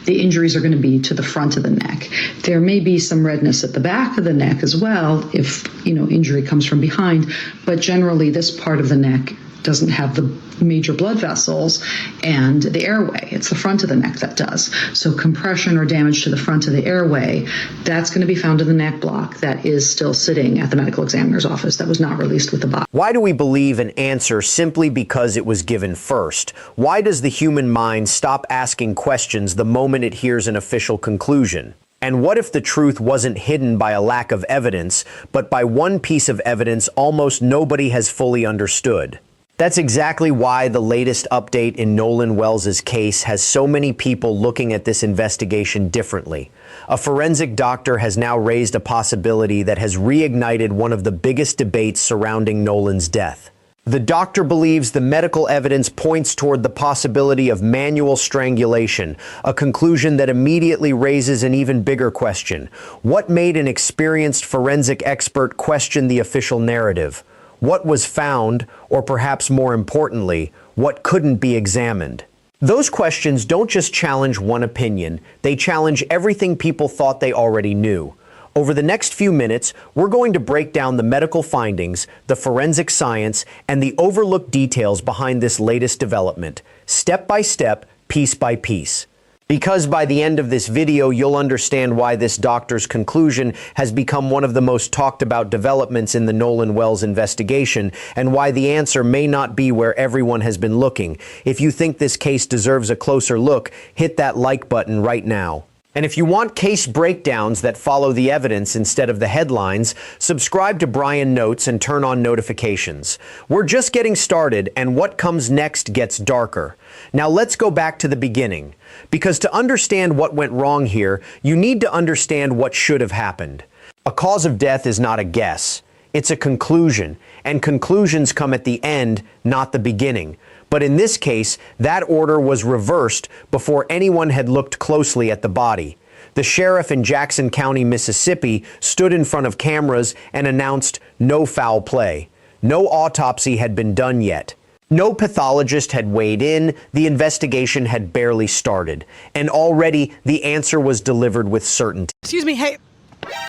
the injuries are going to be to the front of the neck. There may be some redness at the back of the neck as well if, injury comes from behind, but generally this part of the neck doesn't have the major blood vessels and the airway. It's the front of the neck that does. So compression or damage to the front of the airway, that's going to be found in the neck block that is still sitting at the medical examiner's office that was not released with the body. Why do we believe an answer simply because it was given first? Why does the human mind stop asking questions the moment it hears an official conclusion? And what if the truth wasn't hidden by a lack of evidence, but by one piece of evidence almost nobody has fully understood? That's exactly why the latest update in Nolan Wells's case has so many people looking at this investigation differently. A forensic doctor has now raised a possibility that has reignited one of the biggest debates surrounding Nolan's death. The doctor believes the medical evidence points toward the possibility of manual strangulation, a conclusion that immediately raises an even bigger question. What made an experienced forensic expert question the official narrative? What was found, or perhaps more importantly, what couldn't be examined? Those questions don't just challenge one opinion, they challenge everything people thought they already knew. Over the next few minutes, we're going to break down the medical findings, the forensic science, and the overlooked details behind this latest development, step by step, piece by piece. Because by the end of this video, you'll understand why this doctor's conclusion has become one of the most talked about developments in the Nolan Wells investigation, and why the answer may not be where everyone has been looking. If you think this case deserves a closer look, hit that like button right now. And if you want case breakdowns that follow the evidence instead of the headlines, subscribe to Brian Notes and turn on notifications. We're just getting started, and what comes next gets darker. Now let's go back to the beginning. Because to understand what went wrong here, you need to understand what should have happened. A cause of death is not a guess. It's a conclusion, and conclusions come at the end, not the beginning. But in this case, that order was reversed before anyone had looked closely at the body. The sheriff in Jackson County, Mississippi, stood in front of cameras and announced no foul play. No autopsy had been done yet. No pathologist had weighed in, the investigation had barely started, and already the answer was delivered with certainty. Excuse me, hey.